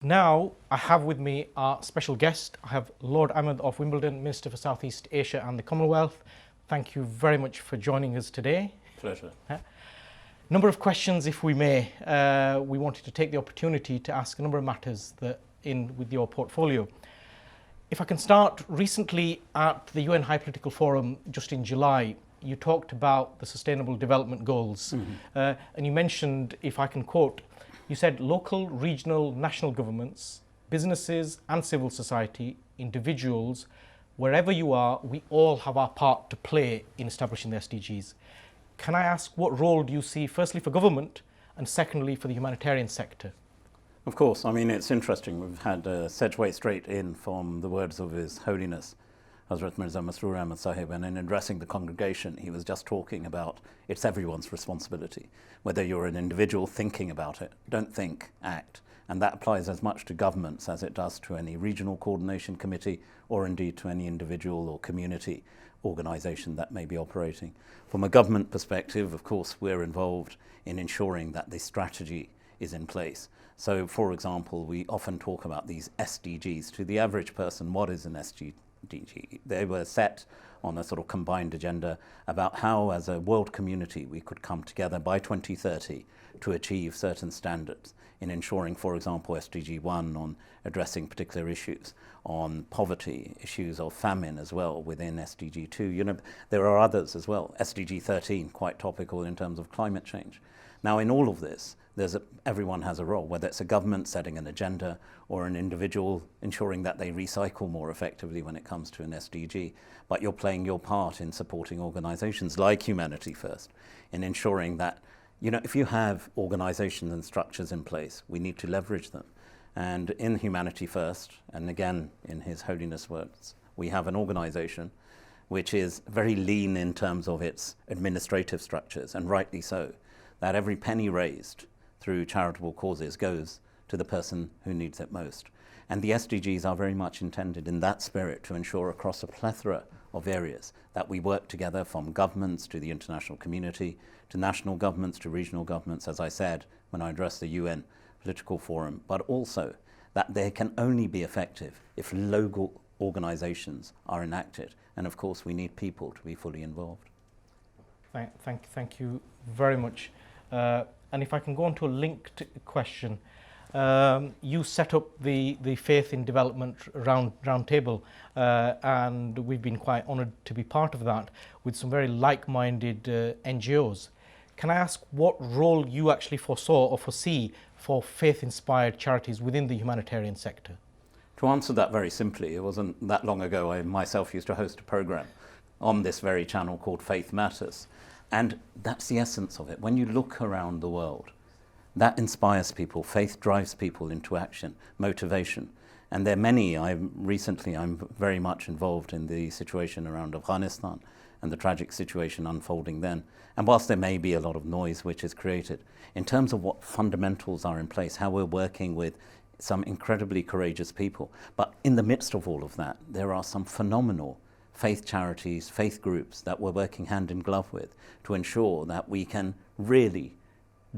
Now, I have with me our special guest. I have Lord Ahmad of Wimbledon, Minister for South East Asia and the Commonwealth. Thank you very much for joining us today. Pleasure. Number of questions, if we may. We wanted to take the opportunity to ask a number of matters that with your portfolio. If I can start, recently at the UN High Political Forum just in July, you talked about the Sustainable Development Goals. And you mentioned, if I can quote, you said local, regional, national governments, businesses and civil society, individuals, wherever you are, we all have our part to play in establishing the SDGs. Can I ask, what role do you see, firstly for government and secondly for the humanitarian sector? Of course, I mean, it's interesting. We've had segue straight in from the words of His Holiness, Hazrat Mirza Masroor Ahmad Sahib, and in addressing the congregation, he was just talking about it's everyone's responsibility. Whether you're an individual thinking about it, don't think, act. And that applies as much to governments as it does to any regional coordination committee or indeed to any individual or community organisation that may be operating. From a government perspective, of course, we're involved in ensuring that the strategy is in place. So, for example, we often talk about these SDGs. To the average person, what is an SDG? They were set on a sort of combined agenda about how, as a world community, we could come together by 2030 to achieve certain standards in ensuring, for example, SDG 1 on addressing particular issues, on poverty, issues of famine as well within SDG 2. You know, there are others as well. SDG 13, quite topical in terms of climate change. Now, in all of this, everyone has a role, whether it's a government setting an agenda or an individual ensuring that they recycle more effectively when it comes to an SDG. But you're playing your part in supporting organizations like Humanity First, in ensuring that, you know, if you have organizations and structures in place, we need to leverage them. And in Humanity First, and again, in His Holiness' words, we have an organization which is very lean in terms of its administrative structures, and rightly so, that every penny raised through charitable causes goes to the person who needs it most. And the SDGs are very much intended in that spirit to ensure across a plethora of areas that we work together, from governments to the international community, to national governments, to regional governments, as I said when I addressed the UN Political Forum, but also that they can only be effective if local organizations are enacted. And of course, we need people to be fully involved. Thank you very much. And if I can go on to a linked question, you set up the Faith in Development round table, and we've been quite honoured to be part of that with some very like-minded NGOs. Can I ask what role you actually foresaw or foresee for faith-inspired charities within the humanitarian sector? To answer that very simply, it wasn't that long ago I myself used to host a programme on this very channel called Faith Matters. And that's the essence of it. When you look around the world, that inspires people. Faith drives people into action, motivation. And there are many. I'm very much involved in the situation around Afghanistan and the tragic situation unfolding then. And whilst there may be a lot of noise which is created, in terms of what fundamentals are in place, how we're working with some incredibly courageous people, but in the midst of all of that, there are some phenomenal faith charities, faith groups that we're working hand in glove with to ensure that we can really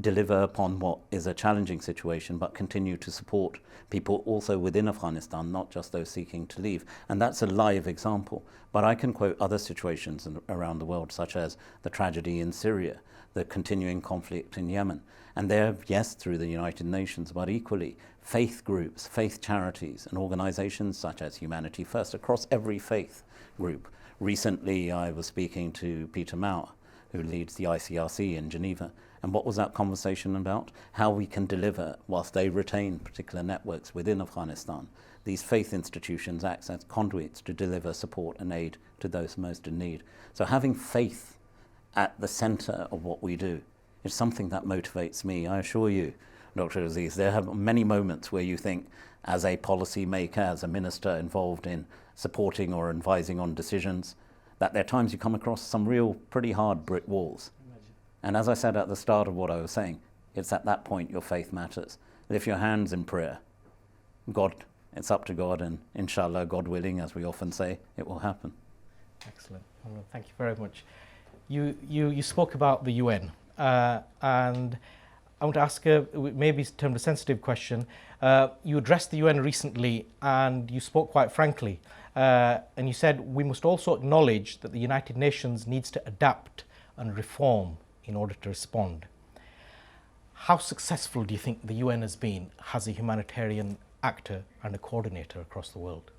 deliver upon what is a challenging situation, but continue to support people also within Afghanistan, not just those seeking to leave. And that's a live example. But I can quote other situations around the world, such as the tragedy in Syria, the continuing conflict in Yemen. And there, yes, through the United Nations, but equally faith groups, faith charities, and organizations such as Humanity First across every faith group. Recently, I was speaking to Peter Mauer, who leads the ICRC in Geneva. And what was that conversation about? How we can deliver, whilst they retain particular networks within Afghanistan, these faith institutions act as conduits to deliver support and aid to those most in need. So having faith at the center of what we do is something that motivates me. I assure you, Dr. Aziz, there have many moments where you think, as a policy maker, as a minister involved in supporting or advising on decisions, that there are times you come across some real pretty hard brick walls. And as I said at the start of what I was saying, it's at that point your faith matters. Lift your hands in prayer. God, it's up to God, and inshallah, God willing, as we often say, it will happen. Excellent. Well, thank you very much. You spoke about the UN, and I want to ask a maybe termed a sensitive question. You addressed the UN recently and you spoke quite frankly. And you said we must also acknowledge that the United Nations needs to adapt and reform in order to respond. How successful do you think the UN has been as a humanitarian actor and a coordinator across the world?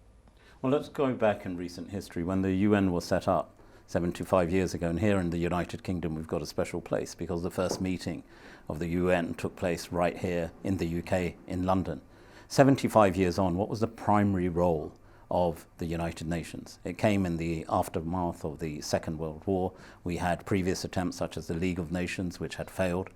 Well, let's go back in recent history. When the UN was set up 75 years ago, and here in the United Kingdom we've got a special place because the first meeting of the UN took place right here in the UK in London. 75 years on, what was the primary role of the United Nations? It came in the aftermath of the Second World War. We had previous attempts such as the League of Nations, which had failed.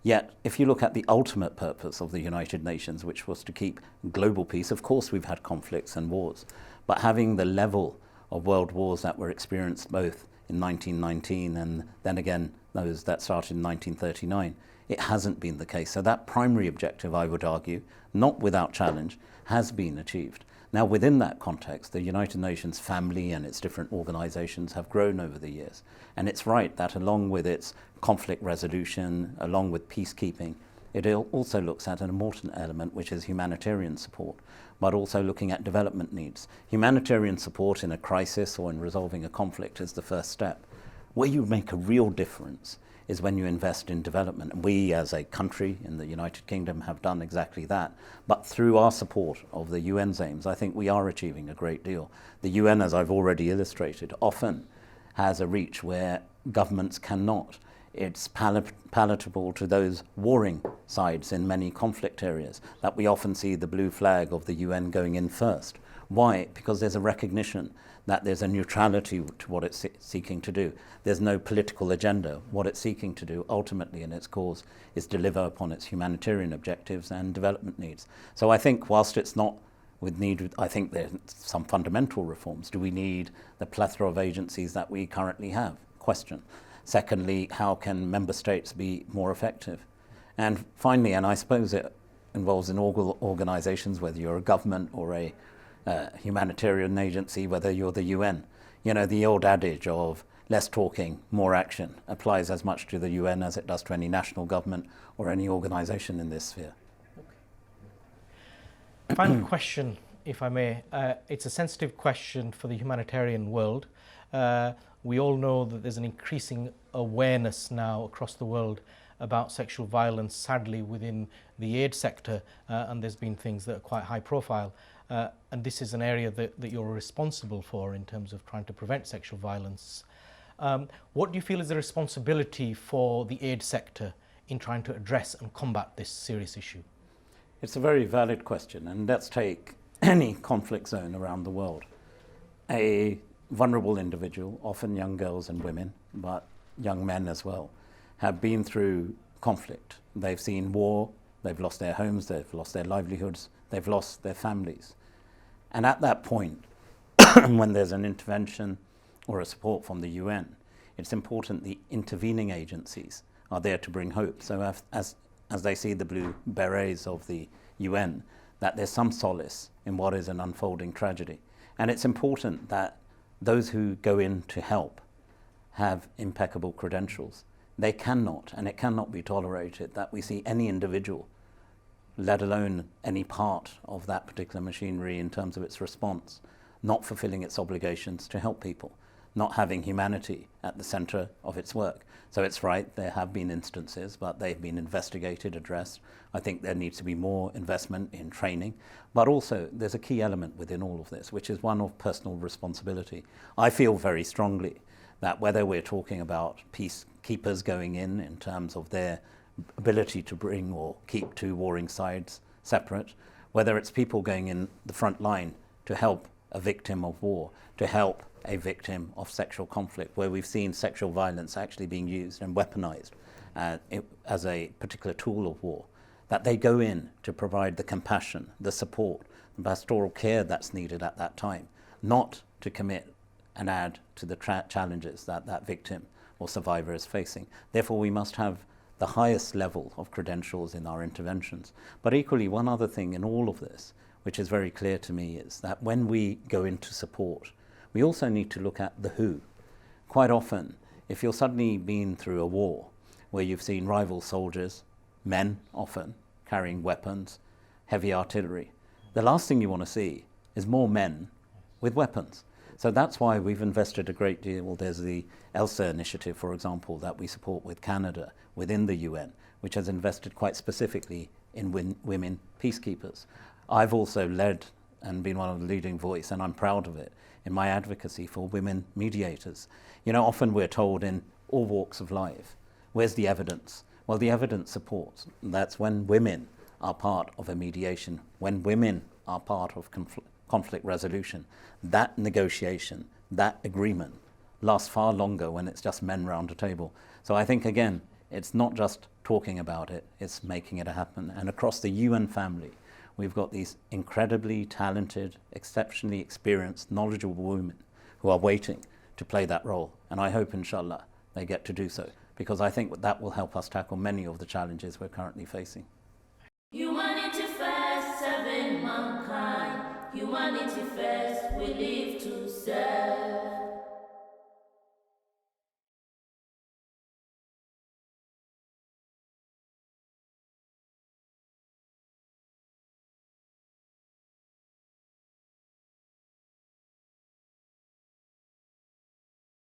Yet, if you look at the ultimate purpose of the United Nations, which was to keep global peace, of course we've had conflicts and wars, but having the level of world wars that were experienced both in 1919 and then again those that started in 1939, it hasn't been the case. So that primary objective, I would argue, not without challenge, has been achieved. Now, within that context, the United Nations family and its different organizations have grown over the years. And it's right that along with its conflict resolution, along with peacekeeping, it also looks at an important element, which is humanitarian support, but also looking at development needs. Humanitarian support in a crisis or in resolving a conflict is the first step. Where you make a real difference is when you invest in development. And we as a country in the United Kingdom have done exactly that. But through our support of the UN's aims, I think we are achieving a great deal. The UN, as I've already illustrated, often has a reach where governments cannot. It's palatable to those warring sides in many conflict areas that we often see the blue flag of the UN going in first. Why? Because there's a recognition that there's a neutrality to what it's seeking to do. There's no political agenda. What it's seeking to do ultimately in its cause is deliver upon its humanitarian objectives and development needs. So I think whilst it's not with need, I think there's some fundamental reforms. Do we need the plethora of agencies that we currently have? Question. Secondly, how can member states be more effective? And finally, and I suppose it involves in all organizations, whether you're a government or a humanitarian agency, whether you're the UN. You know, the old adage of less talking, more action applies as much to the UN as it does to any national government or any organization in this sphere. Okay. Final question, if I may. It's a sensitive question for the humanitarian world. We all know that there's an increasing awareness now across the world about sexual violence, sadly, within the aid sector, and there's been things that are quite high profile. And this is an area that you're responsible for in terms of trying to prevent sexual violence. What do you feel is the responsibility for the aid sector in trying to address and combat this serious issue? It's a very valid question, and let's take any conflict zone around the world. A vulnerable individual, often young girls and women, but young men as well, have been through conflict. They've seen war, they've lost their homes, they've lost their livelihoods, they've lost their families. And at that point, when there's an intervention or a support from the UN, it's important the intervening agencies are there to bring hope. So as they see the blue berets of the UN, that there's some solace in what is an unfolding tragedy. And it's important that those who go in to help have impeccable credentials. They cannot, and it cannot be tolerated, that we see any individual, let alone any part of that particular machinery in terms of its response, not fulfilling its obligations to help people, not having humanity at the center of its work. So it's right, there have been instances, but they've been investigated, addressed. I think there needs to be more investment in training, but also there's a key element within all of this, which is one of personal responsibility. I feel very strongly that whether we're talking about peacekeepers going in terms of their ability to bring or keep two warring sides separate, whether it's people going in the front line to help a victim of war, to help a victim of sexual conflict, where we've seen sexual violence actually being used and weaponized as a particular tool of war, that they go in to provide the compassion, the support, the pastoral care that's needed at that time, not to commit and add to the challenges that that victim or survivor is facing. Therefore, we must have the highest level of credentials in our interventions. But equally, one other thing in all of this, which is very clear to me, is that when we go into support, we also need to look at the who. Quite often, if you're suddenly been through a war where you've seen rival soldiers, men often carrying weapons, heavy artillery. The last thing you want to see is more men with weapons. So that's why we've invested a great deal. There's the ELSA initiative, for example, that we support with Canada within the UN, which has invested quite specifically in women peacekeepers. I've also led and been one of the leading voice, and I'm proud of it, in my advocacy for women mediators. You know, often we're told in all walks of life, where's the evidence? Well, the evidence supports. That's when women are part of a mediation, when women are part of conflict resolution, that negotiation, that agreement lasts far longer when it's just men round a table. So I think, again, it's not just talking about it, it's making it happen. And across the UN family, we've got these incredibly talented, exceptionally experienced, knowledgeable women who are waiting to play that role. And I hope, inshallah, they get to do so, because I think that will help us tackle many of the challenges we're currently facing. Humanity first, serving mankind. Humanity first, we live to serve.